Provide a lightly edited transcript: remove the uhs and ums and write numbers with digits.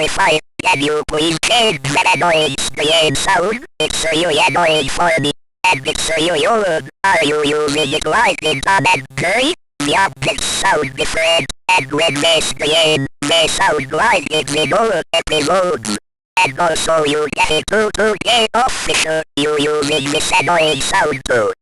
Verify, can you please change that noise create sound? It's really annoying for me. And it's really old. Are you using it like in commentary? The objects sound different, and when they scream, they sound like it's in old episodes. And also you get it to get official, you using this annoying sound too.